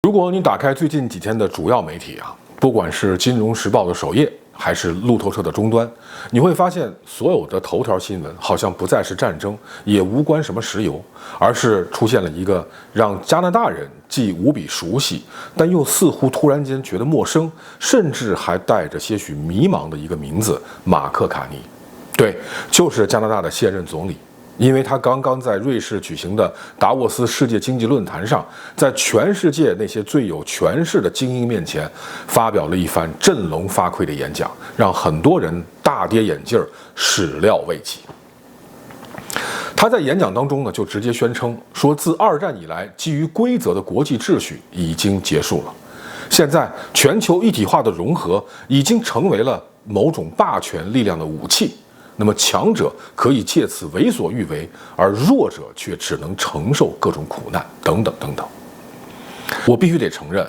如果你打开最近几天的主要媒体不管是《金融时报》的首页，还是路透社的终端，你会发现所有的头条新闻好像不再是战争，也无关什么石油，而是出现了一个让加拿大人既无比熟悉，但又似乎突然间觉得陌生，甚至还带着些许迷茫的一个名字——马克·卡尼。对，就是加拿大的现任总理。因为他刚刚在瑞士举行的达沃斯世界经济论坛上，在全世界那些最有权势的精英面前，发表了一番振聋发聩的演讲，让很多人大跌眼镜，始料未及。他在演讲当中呢，就直接宣称说，自二战以来，基于规则的国际秩序已经结束了，现在全球一体化的融合已经成为了某种霸权力量的武器。那么强者可以借此为所欲为，而弱者却只能承受各种苦难，等等等等。我必须得承认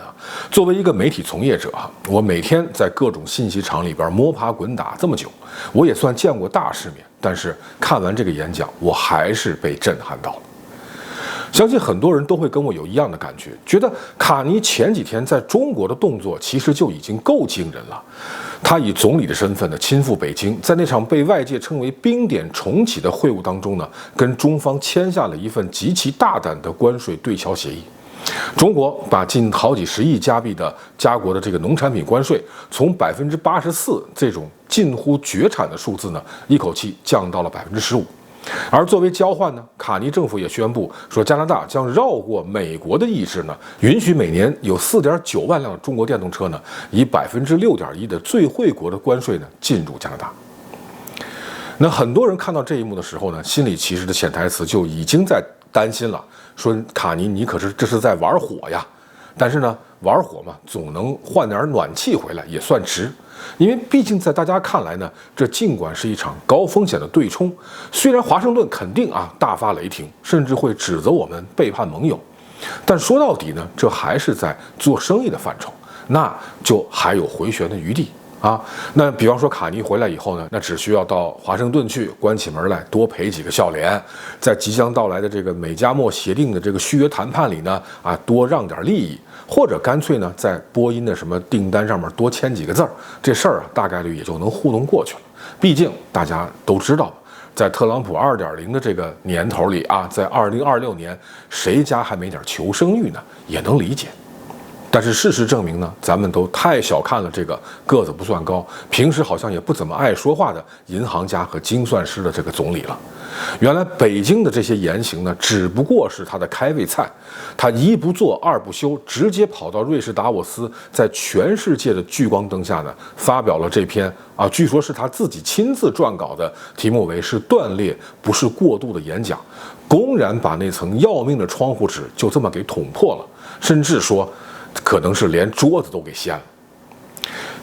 作为一个媒体从业者我每天在各种信息场里边摸爬滚打这么久，我也算见过大世面。但是看完这个演讲，我还是被震撼到了。相信很多人都会跟我有一样的感觉，觉得卡尼前几天在中国的动作其实就已经够惊人了。他以总理的身份亲赴北京，在那场被外界称为冰点重启的会晤当中跟中方签下了一份极其大胆的关税对侨协议。中国把近好几十亿加币的加国的这个农产品关税，从84%这种近乎绝产的数字一口气降到了15%。而作为交换卡尼政府也宣布说，加拿大将绕过美国的意志允许每年有4.9万辆中国电动车以6.1%的最惠国的关税进入加拿大。那很多人看到这一幕的时候心里其实的潜台词就已经在担心了，说卡尼你可是这是在玩火呀。但是玩火嘛，总能换点暖气回来也算值。因为毕竟在大家看来这尽管是一场高风险的对冲，虽然华盛顿肯定大发雷霆，甚至会指责我们背叛盟友，但说到底这还是在做生意的范畴，那就还有回旋的余地那比方说卡尼回来以后那只需要到华盛顿去关起门来多赔几个笑脸，在即将到来的这个美加墨协定的这个续约谈判里多让点利益，或者干脆在波音的什么订单上面多签几个字儿，这事儿大概率也就能糊弄过去了。毕竟大家都知道，在特朗普2.0的这个年头里在2026年，谁家还没点求生欲呢？也能理解。但是事实证明咱们都太小看了这个个子不算高，平时好像也不怎么爱说话的银行家和精算师的这个总理了。原来北京的这些言行只不过是他的开胃菜。他一不做二不休，直接跑到瑞士达沃斯，在全世界的聚光灯下发表了这篇据说是他自己亲自撰稿的，题目为是断裂不是过度的演讲，公然把那层要命的窗户纸就这么给捅破了，甚至说可能是连桌子都给掀了。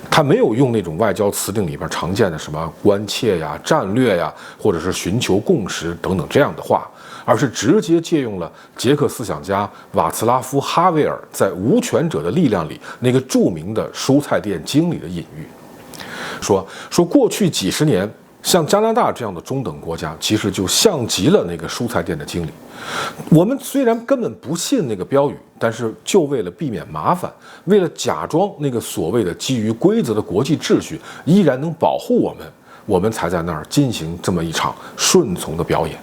他没有用那种外交辞令里边常见的什么关切呀、战略呀，或者是寻求共识等等这样的话，而是直接借用了捷克思想家瓦茨拉夫·哈维尔在《无权者的力量》里那个著名的蔬菜店经理的隐喻，说过去几十年，像加拿大这样的中等国家，其实就像极了那个蔬菜店的经理。我们虽然根本不信那个标语，但是就为了避免麻烦，为了假装那个所谓的基于规则的国际秩序依然能保护我们才在那儿进行这么一场顺从的表演。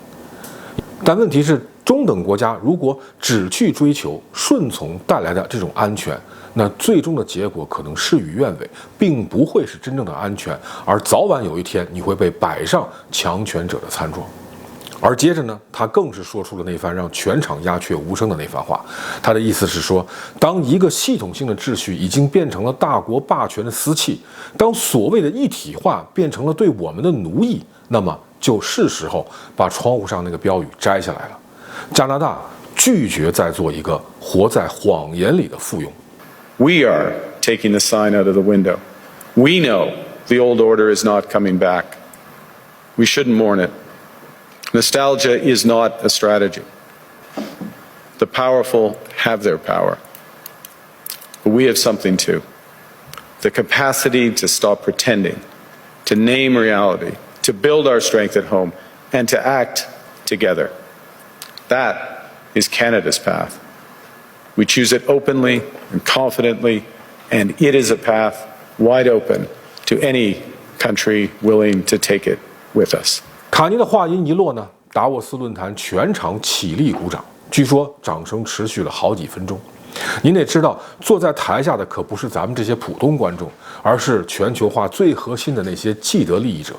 但问题是，中等国家如果只去追求顺从带来的这种安全，那最终的结果可能事与愿违，并不会是真正的安全，而早晚有一天你会被摆上强权者的餐桌。而接着他更是说出了那番让全场鸦雀无声的那番话。他的意思是说，当一个系统性的秩序已经变成了大国霸权的私器，当所谓的一体化变成了对我们的奴役，那么就是时候把窗户上那个标语摘下来了。加拿大拒绝再做一个活在谎言里的附庸。We are taking the sign out of the window. We know the old order is not coming back. We shouldn't mourn it. Nostalgia is not a strategy. The powerful have their power. But we have something too. The capacity to stop pretending, to name reality, to build our strength at home, and to act together. That is Canada's path. We choose it openly and confidently, and it is a path wide open to any country willing to take it with us. 卡尼的话音一落呢，达沃斯论坛全场起立鼓掌，据说掌声持续了好几分钟。您得知道，坐在台下的可不是咱们这些普通观众，而是全球化最核心的那些既得利益者。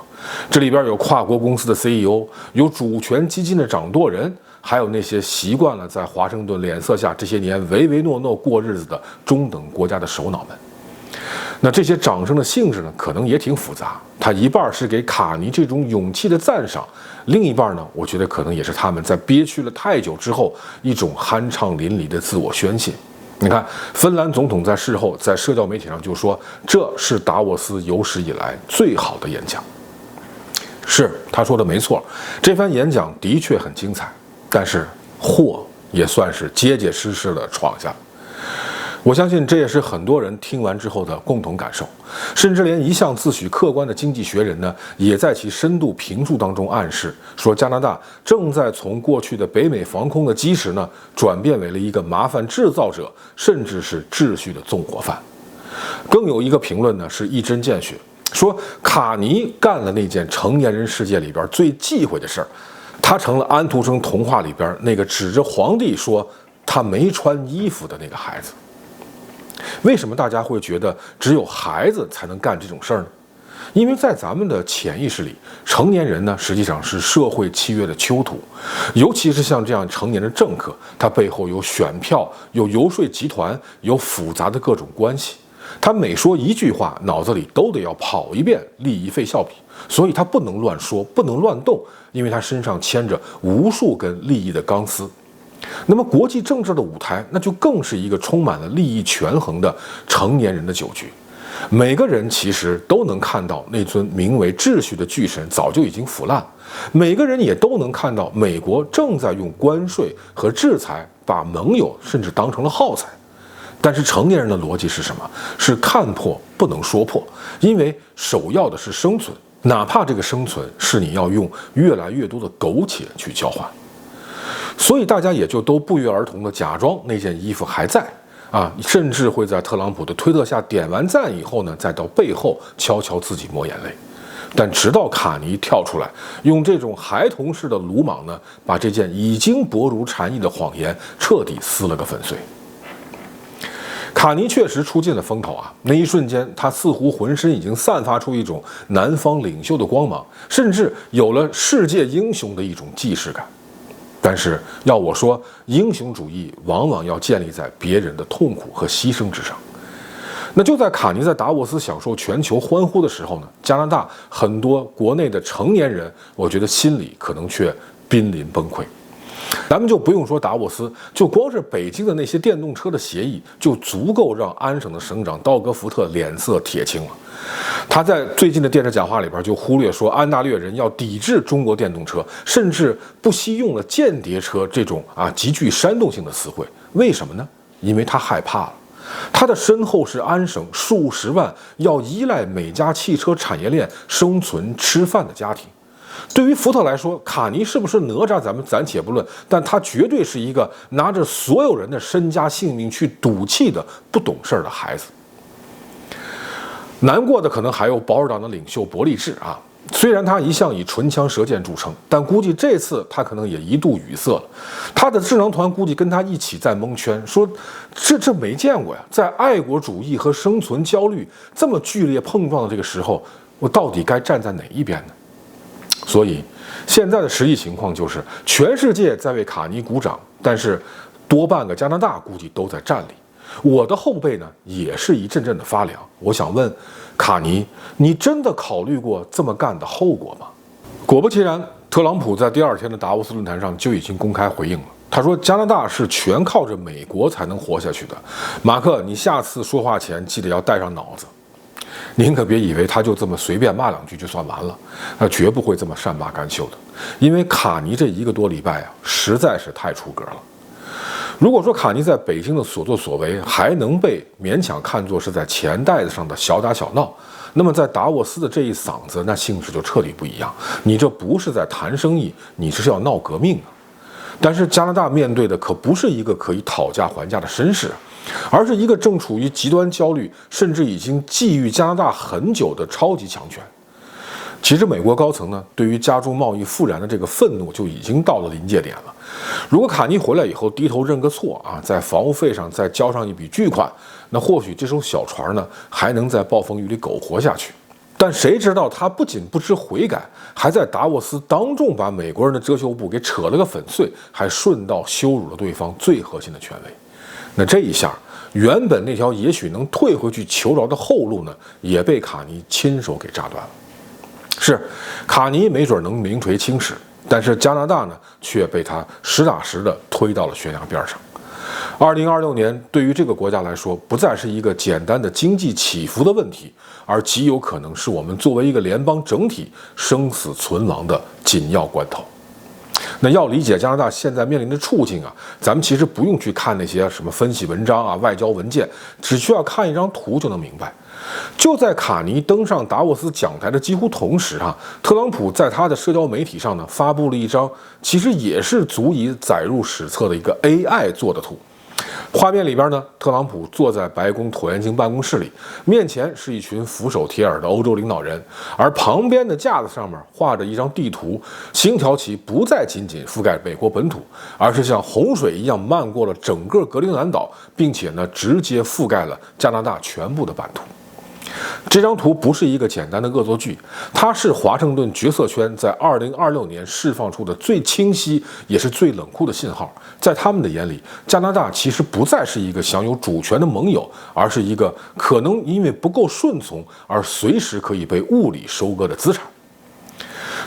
这里边有跨国公司的 CEO， 有主权基金的掌舵人，还有那些习惯了在华盛顿脸色下这些年唯唯诺诺过日子的中等国家的首脑们。那这些掌声的性质呢，可能也挺复杂。它一半是给卡尼这种勇气的赞赏，另一半呢，我觉得可能也是他们在憋屈了太久之后一种酣畅淋漓的自我宣泄。你看，芬兰总统在事后在社交媒体上就说，这是达沃斯有史以来最好的演讲。是，他说的没错，这番演讲的确很精彩，但是祸也算是结结实实的闯下。我相信这也是很多人听完之后的共同感受，甚至连一向自诩客观的经济学人呢，也在其深度评述当中暗示说，加拿大正在从过去的北美防空的基石呢，转变为了一个麻烦制造者，甚至是秩序的纵火犯。更有一个评论呢，是一针见血，说卡尼干了那件成年人世界里边最忌讳的事儿，他成了安徒生童话里边那个指着皇帝说他没穿衣服的那个孩子。为什么大家会觉得只有孩子才能干这种事儿呢？因为在咱们的潜意识里，成年人呢实际上是社会契约的囚徒，尤其是像这样成年的政客，他背后有选票，有游说集团，有复杂的各种关系。他每说一句话，脑子里都得要跑一遍利益费效比，所以他不能乱说，不能乱动，因为他身上牵着无数根利益的钢丝。那么国际政治的舞台，那就更是一个充满了利益权衡的成年人的酒局。每个人其实都能看到那尊名为秩序的巨神早就已经腐烂，每个人也都能看到美国正在用关税和制裁把盟友甚至当成了耗材。但是成年人的逻辑是什么？是看破不能说破，因为首要的是生存，哪怕这个生存是你要用越来越多的苟且去交换。所以大家也就都不约而同地假装那件衣服还在啊，甚至会在特朗普的推特下点完赞以后呢，再到背后悄悄自己抹眼泪。但直到卡尼跳出来，用这种孩童式的鲁莽呢，把这件已经薄如蝉翼的谎言彻底撕了个粉碎。卡尼确实出尽了风头啊！那一瞬间，他似乎浑身已经散发出一种南方领袖的光芒，甚至有了世界英雄的一种既视感。但是要我说，英雄主义往往要建立在别人的痛苦和牺牲之上。那就在卡尼在达沃斯享受全球欢呼的时候呢，加拿大很多国内的成年人，我觉得心里可能却濒临崩溃。咱们就不用说达沃斯，就光是北京的那些电动车的协议，就足够让安省的省长道格福特脸色铁青了。他在最近的电视讲话里边就忽略说，安大略人要抵制中国电动车，甚至不惜用了间谍车这种极具煽动性的词汇。为什么呢？因为他害怕了。他的身后是安省数十万要依赖美加汽车产业链生存吃饭的家庭。对于福特来说，卡尼是不是哪吒咱们暂且不论，但他绝对是一个拿着所有人的身家性命去赌气的不懂事的孩子。难过的可能还有保守党的领袖伯利治啊，虽然他一向以唇枪舌剑著称，但估计这次他可能也一度语塞了。他的智囊团估计跟他一起在蒙圈，说这没见过呀，在爱国主义和生存焦虑这么剧烈碰撞的这个时候，我到底该站在哪一边呢？所以现在的实际情况就是，全世界在为卡尼鼓掌，但是多半个加拿大估计都在站立。我的后背呢，也是一阵阵的发凉。我想问卡尼，你真的考虑过这么干的后果吗？果不其然，特朗普在第二天的达沃斯论坛上就已经公开回应了。他说，加拿大是全靠着美国才能活下去的。马克，你下次说话前记得要带上脑子。您可别以为他就这么随便骂两句就算完了，他绝不会这么善罢甘休的。因为卡尼这1个多礼拜实在是太出格了。如果说卡尼在北京的所作所为还能被勉强看作是在钱袋子上的小打小闹，那么在达沃斯的这一嗓子，那性质就彻底不一样。你这不是在谈生意，你这是要闹革命啊！但是加拿大面对的可不是一个可以讨价还价的绅士，而是一个正处于极端焦虑，甚至已经觊觎加拿大很久的超级强权。其实美国高层呢，对于加州贸易复燃的这个愤怒就已经到了临界点了。如果卡尼回来以后低头认个错啊，在房屋费上再交上一笔巨款，那或许这艘小船呢还能在暴风雨里苟活下去。但谁知道他不仅不知悔改，还在达沃斯当众把美国人的遮羞布给扯了个粉碎，还顺道羞辱了对方最核心的权威。那这一下，原本那条也许能退回去求饶的后路呢，也被卡尼亲手给炸断了。是，卡尼没准能名垂青史，但是加拿大呢，却被他实打实的推到了悬崖边上。2026年对于这个国家来说，不再是一个简单的经济起伏的问题，而极有可能是我们作为一个联邦整体生死存亡的紧要关头。那要理解加拿大现在面临的处境啊，咱们其实不用去看那些什么分析文章啊、外交文件，只需要看一张图就能明白。就在卡尼登上达沃斯讲台的几乎同时啊，特朗普在他的社交媒体上呢发布了一张其实也是足以载入史册的一个 AI 做的图。画面里边呢，特朗普坐在白宫椭圆形办公室里，面前是一群俯首帖耳的欧洲领导人，而旁边的架子上面画着一张地图，星条旗不再仅仅覆盖美国本土，而是像洪水一样漫过了整个格陵兰岛，并且呢直接覆盖了加拿大全部的版图。这张图不是一个简单的恶作剧，它是华盛顿决策圈在2026年释放出的最清晰也是最冷酷的信号。在他们的眼里，加拿大其实不再是一个享有主权的盟友，而是一个可能因为不够顺从而随时可以被物理收割的资产。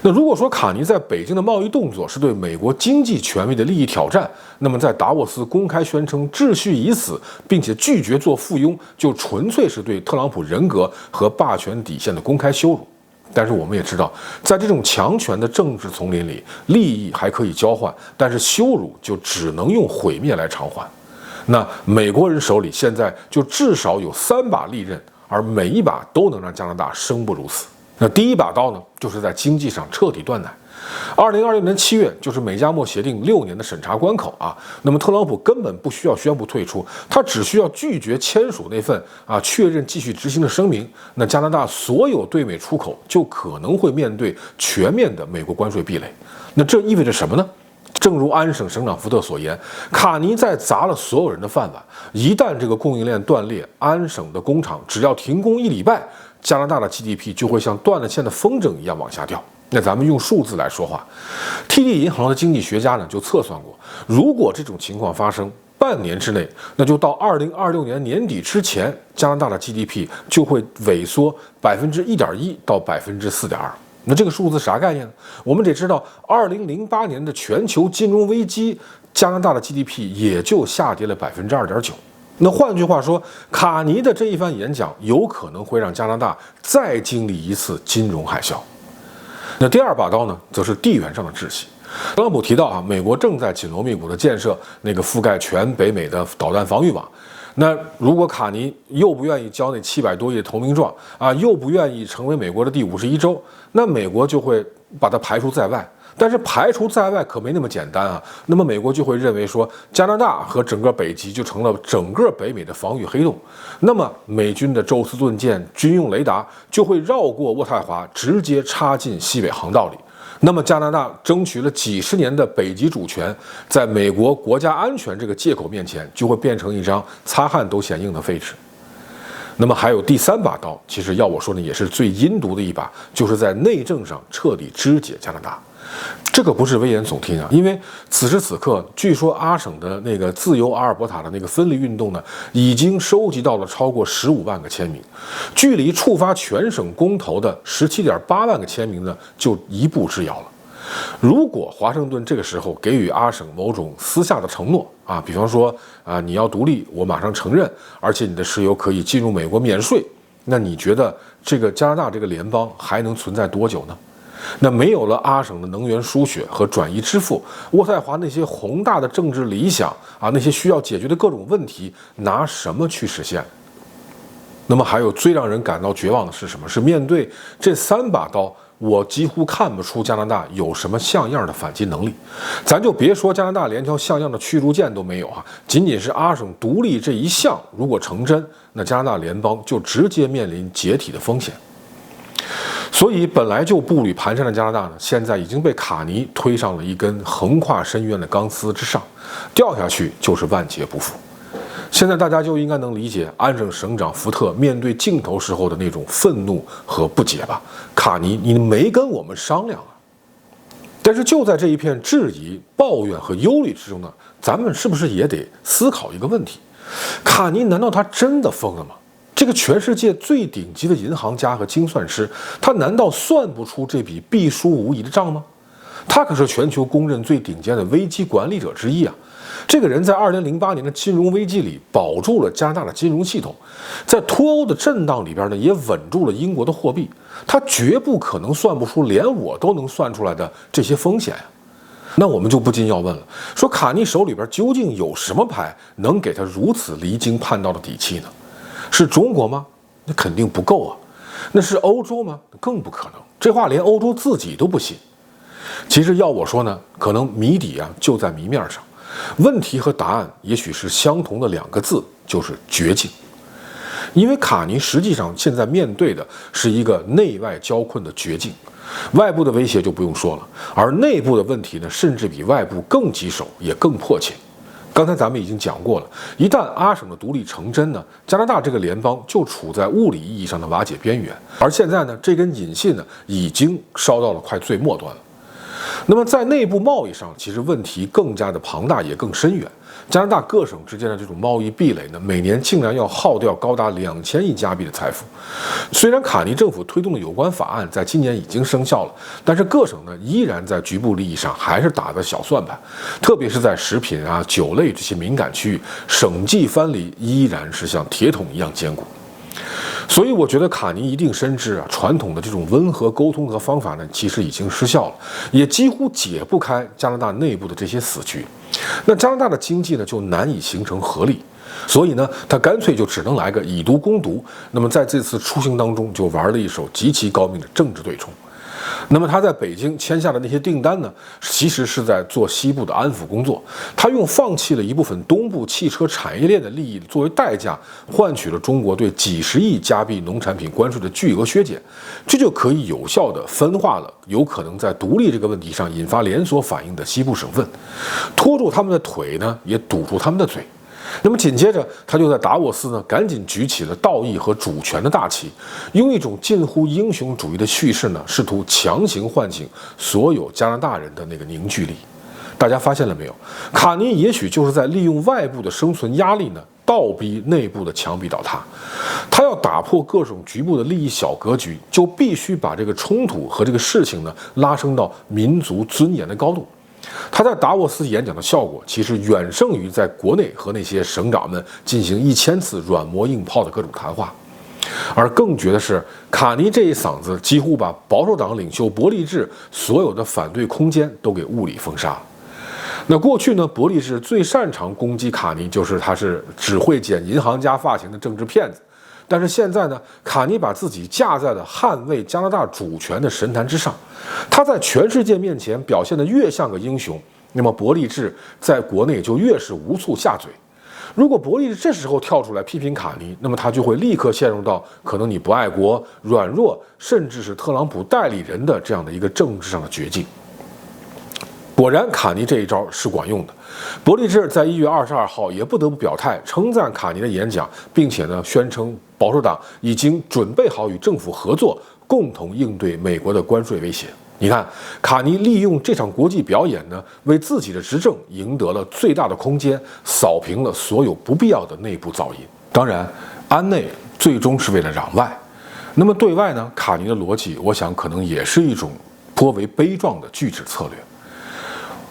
那如果说卡尼在北京的贸易动作是对美国经济权威的利益挑战，那么在达沃斯公开宣称秩序已死，并且拒绝做附庸，就纯粹是对特朗普人格和霸权底线的公开羞辱。但是我们也知道，在这种强权的政治丛林里，利益还可以交换，但是羞辱就只能用毁灭来偿还。那美国人手里现在就至少有3把利刃，而每一把都能让加拿大生不如死。那第一把刀呢，就是在经济上彻底断奶。2026年7月，就是美加墨协定6年的审查关口啊。那么特朗普根本不需要宣布退出，他只需要拒绝签署那份确认继续执行的声明。那加拿大所有对美出口就可能会面对全面的美国关税壁垒。那这意味着什么呢？正如安省省长福特所言，卡尼在砸了所有人的饭碗。一旦这个供应链断裂，安省的工厂只要停工1礼拜，加拿大的 GDP 就会像断了线的风筝一样往下掉。那咱们用数字来说话 ，TD 银行的经济学家呢就测算过，如果这种情况发生，半年之内，那就到2026年年底之前，加拿大的 GDP 就会萎缩1.1%到4.2%。那这个数字啥概念呢？我们得知道，2008年的全球金融危机，加拿大的 GDP 也就下跌了2.9%。那换句话说，卡尼的这一番演讲有可能会让加拿大再经历一次金融海啸。那第二把刀呢，则是地缘上的窒息。特朗普提到美国正在紧锣密鼓地建设那个覆盖全北美的导弹防御网。那如果卡尼又不愿意交那700多亿的投名状又不愿意成为美国的第51州，那美国就会把它排除在外。但是排除在外可没那么简单啊。那么美国就会认为说，加拿大和整个北极就成了整个北美的防御黑洞。那么美军的宙斯盾舰、军用雷达就会绕过渥太华，直接插进西北航道里。那么加拿大争取了几十年的北极主权，在美国国家安全这个借口面前，就会变成一张擦汗都嫌硬的废纸。那么还有第3把刀，其实要我说呢，也是最阴毒的一把，就是在内政上彻底肢解加拿大。这个不是危言耸听啊，因为此时此刻，据说阿省的那个自由阿尔伯塔的那个分离运动呢，已经收集到了超过15万个签名，距离触发全省公投的17.8万个签名呢，就一步之遥了。如果华盛顿这个时候给予阿省某种私下的承诺比方说你要独立，我马上承认，而且你的石油可以进入美国免税，那你觉得这个加拿大这个联邦还能存在多久呢？那没有了阿省的能源输血和转移支付，渥太华那些宏大的政治理想那些需要解决的各种问题，拿什么去实现？那么还有最让人感到绝望的是什么？是面对这3把刀，我几乎看不出加拿大有什么像样的反击能力。咱就别说加拿大连条像样的驱逐舰都没有啊，仅仅是阿省独立这一项，如果成真，那加拿大联邦就直接面临解体的风险。所以本来就步履蹒跚的加拿大呢，现在已经被卡尼推上了一根横跨深渊的钢丝之上，掉下去就是万劫不复。现在大家就应该能理解安省省长福特面对镜头时候的那种愤怒和不解吧？卡尼，你没跟我们商量啊！但是就在这一片质疑、抱怨和忧虑之中呢，咱们是不是也得思考一个问题？卡尼难道他真的疯了吗？这个全世界最顶级的银行家和精算师，他难道算不出这笔必输无疑的账吗？他可是全球公认最顶尖的危机管理者之一啊！这个人在2008年的金融危机里保住了加拿大的金融系统，在脱欧的震荡里边呢，也稳住了英国的货币。他绝不可能算不出连我都能算出来的这些风险呀！那我们就不禁要问了：说卡尼手里边究竟有什么牌能给他如此离经叛道的底气呢？是中国吗？那肯定不够啊。那是欧洲吗？更不可能。这话连欧洲自己都不信。其实要我说呢，可能谜底啊就在谜面上。问题和答案也许是相同的2个字，就是绝境。因为卡尼实际上现在面对的是一个内外交困的绝境，外部的威胁就不用说了，而内部的问题呢，甚至比外部更棘手，也更迫切。刚才咱们已经讲过了，一旦阿省的独立成真呢，加拿大这个联邦就处在物理意义上的瓦解边缘。而现在呢，这根引信呢，已经烧到了快最末端了。那么在内部贸易上，其实问题更加的庞大，也更深远。加拿大各省之间的这种贸易壁垒呢，每年竟然要耗掉高达2000亿加币的财富。虽然卡尼政府推动的有关法案在今年已经生效了，但是各省呢依然在局部利益上还是打的小算盘，特别是在食品啊、酒类这些敏感区域，省际藩篱依然是像铁桶一样坚固。所以我觉得卡尼一定深知啊，传统的这种温和沟通和方法呢，其实已经失效了，也几乎解不开加拿大内部的这些死局。那加拿大的经济呢，就难以形成合力。所以呢，他干脆就只能来个以毒攻毒。那么在这次出行当中，就玩了一手极其高明的政治对冲。那么他在北京签下的那些订单呢，其实是在做西部的安抚工作。他用放弃了一部分东部汽车产业链的利益作为代价，换取了中国对几十亿加币农产品关税的巨额削减，这就可以有效地分化了有可能在独立这个问题上引发连锁反应的西部省份，拖住他们的腿呢，也堵住他们的嘴。那么紧接着，他就在达沃斯呢，赶紧举起了道义和主权的大旗，用一种近乎英雄主义的叙事呢，试图强行唤醒所有加拿大人的那个凝聚力。大家发现了没有？卡尼也许就是在利用外部的生存压力呢，倒逼内部的墙壁倒塌。他要打破各种局部的利益小格局，就必须把这个冲突和这个事情呢，拉升到民族尊严的高度。他在达沃斯演讲的效果，其实远胜于在国内和那些省长们进行1000次软磨硬泡的各种谈话。而更绝的是，卡尼这一嗓子几乎把保守党领袖伯利治所有的反对空间都给物理封杀了。那过去呢，伯利治最擅长攻击卡尼，就是他是只会剪银行家发型的政治骗子。但是现在呢，卡尼把自己架在了捍卫加拿大主权的神坛之上，他在全世界面前表现得越像个英雄，那么伯利治在国内就越是无处下嘴。如果伯利治这时候跳出来批评卡尼，那么他就会立刻陷入到可能你不爱国、软弱，甚至是特朗普代理人的这样的一个政治上的绝境。果然，卡尼这一招是管用的。伯利治在1月22号也不得不表态，称赞卡尼的演讲，并且呢宣称保守党已经准备好与政府合作，共同应对美国的关税威胁。你看，卡尼利用这场国际表演呢，为自己的执政赢得了最大的空间，扫平了所有不必要的内部噪音。当然，安内最终是为了攘外。那么对外呢，卡尼的逻辑，我想可能也是一种颇为悲壮的拒止策略。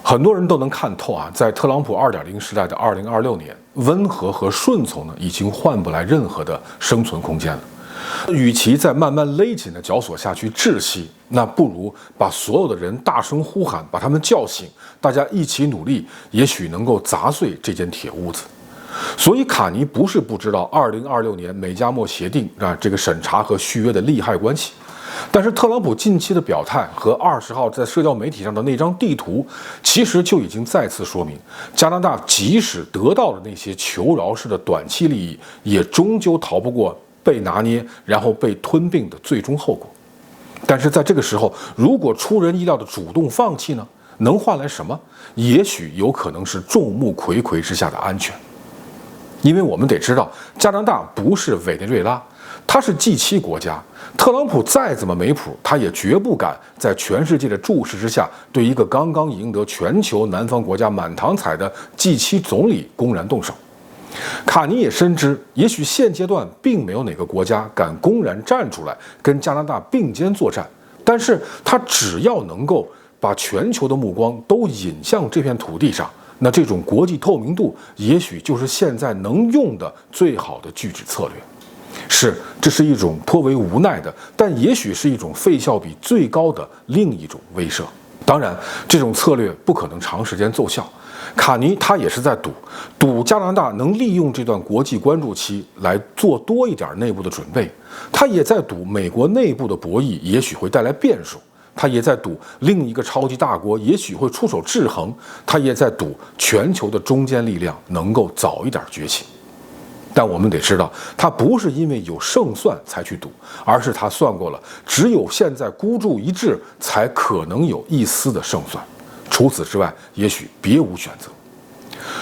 很多人都能看透啊，在特朗普2.0时代的2026年，温和和顺从呢，已经换不来任何的生存空间了。与其在慢慢勒紧的绞索下去窒息，那不如把所有的人大声呼喊，把他们叫醒，大家一起努力，也许能够砸碎这间铁屋子。所以卡尼不是不知道2026年美加墨协定这个审查和续约的利害关系，但是特朗普近期的表态和20号在社交媒体上的那张地图，其实就已经再次说明，加拿大即使得到了那些求饶式的短期利益，也终究逃不过被拿捏然后被吞并的最终后果。但是在这个时候，如果出人意料的主动放弃呢，能换来什么？也许有可能是众目睽睽之下的安全。因为我们得知道，加拿大不是委内瑞拉，它是G7国家。特朗普再怎么没谱，他也绝不敢在全世界的注视之下，对一个刚刚赢得全球南方国家满堂彩的G7总理公然动手。卡尼也深知，也许现阶段并没有哪个国家敢公然站出来跟加拿大并肩作战，但是他只要能够把全球的目光都引向这片土地上，那这种国际透明度也许就是现在能用的最好的拒止策略。是，这是一种颇为无奈的，但也许是一种费效比最高的另一种威慑。当然，这种策略不可能长时间奏效。卡尼他也是在赌加拿大能利用这段国际关注期来做多一点内部的准备，他也在赌美国内部的博弈也许会带来变数，他也在赌另一个超级大国也许会出手制衡，他也在赌全球的中坚力量能够早一点崛起。但我们得知道，他不是因为有胜算才去赌，而是他算过了，只有现在孤注一掷，才可能有一丝的胜算。除此之外，也许别无选择。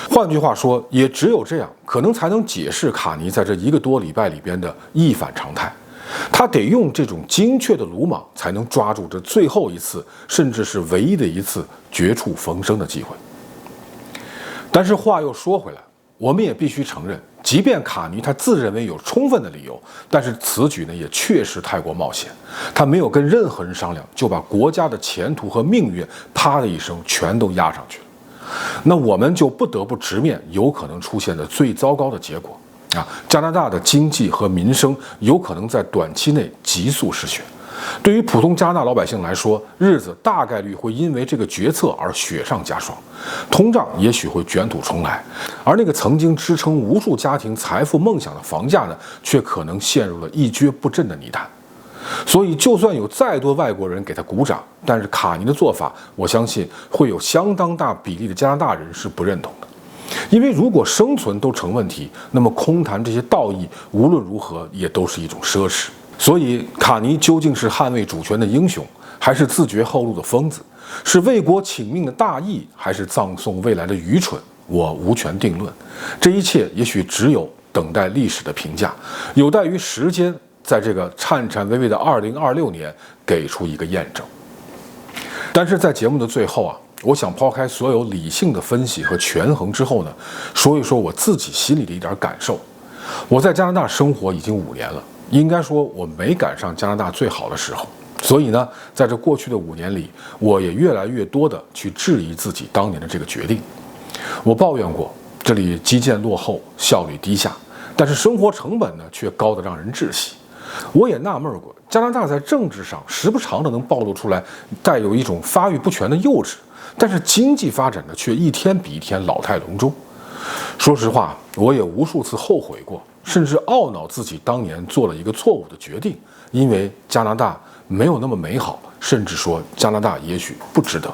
换句话说，也只有这样，可能才能解释卡尼在这1个多礼拜里边的一反常态。他得用这种精确的鲁莽，才能抓住这最后一次，甚至是唯一的一次绝处逢生的机会。但是话又说回来，我们也必须承认，即便卡尼他自认为有充分的理由，但是此举呢也确实太过冒险。他没有跟任何人商量，就把国家的前途和命运啪的一声全都压上去了。那我们就不得不直面有可能出现的最糟糕的结果啊！加拿大的经济和民生有可能在短期内急速失血。对于普通加拿大老百姓来说，日子大概率会因为这个决策而雪上加霜，通胀也许会卷土重来，而那个曾经支撑无数家庭财富梦想的房价呢，却可能陷入了一蹶不振的泥潭。所以，就算有再多外国人给他鼓掌，但是卡尼的做法，我相信会有相当大比例的加拿大人是不认同的。因为如果生存都成问题，那么空谈这些道义，无论如何也都是一种奢侈。所以，卡尼究竟是捍卫主权的英雄，还是自绝后路的疯子？是为国请命的大义，还是葬送未来的愚蠢？我无权定论。这一切也许只有等待历史的评价，有待于时间在这个颤颤巍巍的2026年给出一个验证。但是在节目的最后啊，我想抛开所有理性的分析和权衡之后呢，说一说我自己心里的一点感受。我在加拿大生活已经5年了。应该说，我没赶上加拿大最好的时候，所以呢，在这过去的5年里，我也越来越多的去质疑自己当年的这个决定。我抱怨过这里基建落后，效率低下，但是生活成本呢却高得让人窒息。我也纳闷过，加拿大在政治上时不常的能暴露出来带有一种发育不全的幼稚，但是经济发展呢却一天比一天老态龙钟。说实话，我也无数次后悔过，甚至懊恼自己当年做了一个错误的决定，因为加拿大没有那么美好，甚至说加拿大也许不值得。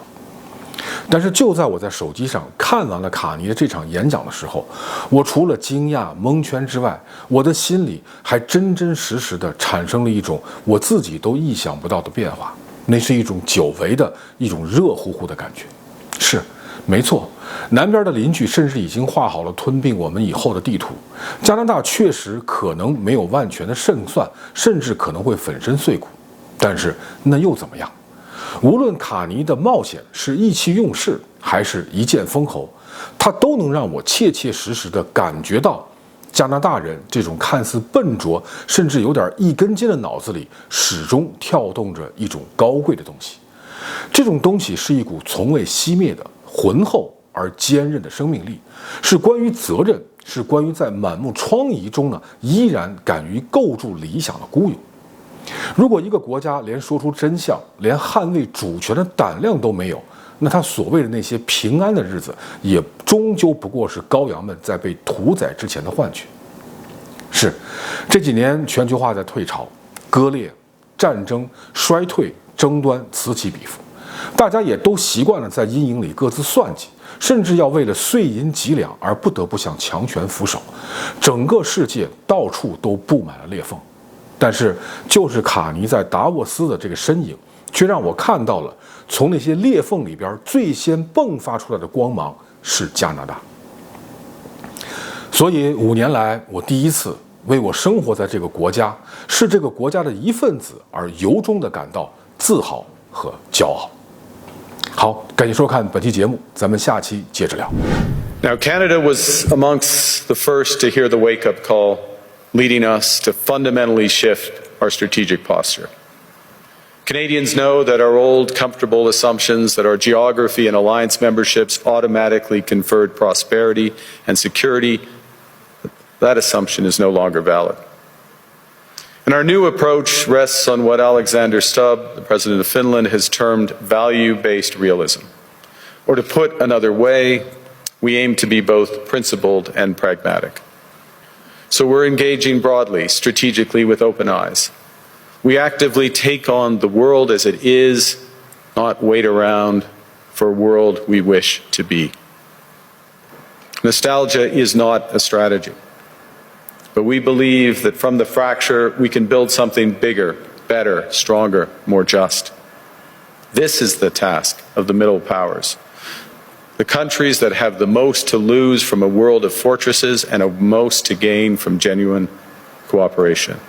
但是就在我在手机上看完了卡尼的这场演讲的时候，我除了惊讶蒙圈之外，我的心里还真真实实的产生了一种我自己都意想不到的变化，那是一种久违的一种热乎乎的感觉。是没错，南边的邻居甚至已经画好了吞并我们以后的地图。加拿大确实可能没有万全的胜算，甚至可能会粉身碎骨。但是那又怎么样？无论卡尼的冒险是意气用事，还是一剑封喉，他都能让我切切实实地感觉到，加拿大人这种看似笨拙，甚至有点一根筋的脑子里，始终跳动着一种高贵的东西。这种东西是一股从未熄灭的浑厚而坚韧的生命力，是关于责任，是关于在满目疮痍中呢依然敢于构筑理想的孤勇。如果一个国家连说出真相，连捍卫主权的胆量都没有，那他所谓的那些平安的日子，也终究不过是羔羊们在被屠宰之前的幻觉。是，这几年全球化在退潮，割裂、战争、衰退、争端此起彼伏，大家也都习惯了在阴影里各自算计，甚至要为了碎银几两而不得不向强权俯首。整个世界到处都布满了裂缝，但是就是卡尼在达沃斯的这个身影，却让我看到了从那些裂缝里边最先迸发出来的光芒是加拿大。所以5年来，我第一次为我生活在这个国家，是这个国家的一份子而由衷地感到自豪和骄傲。好，感谢收看本期节目，咱们下期接着聊。Now, Canada was amongst the first to hear the wake-up call, leading us to fundamentally shift our strategic posture. Canadians know that our old, comfortable assumptions that our geography and alliance memberships automatically conferred prosperity and security, that assumption is no longer valid. And our new approach rests on what Alexander Stubb, the President of Finland, has termed value-based realism. Or to put another way, we aim to be both principled and pragmatic. So we're engaging broadly, strategically, with open eyes. We actively take on the world as it is, not wait around for a world we wish to be. Nostalgia is not a strategy. But we believe that from the fracture, we can build something bigger, better, stronger, more just. This is the task of the middle powers. The countries that have the most to lose from a world of fortresses and most to gain from genuine cooperation.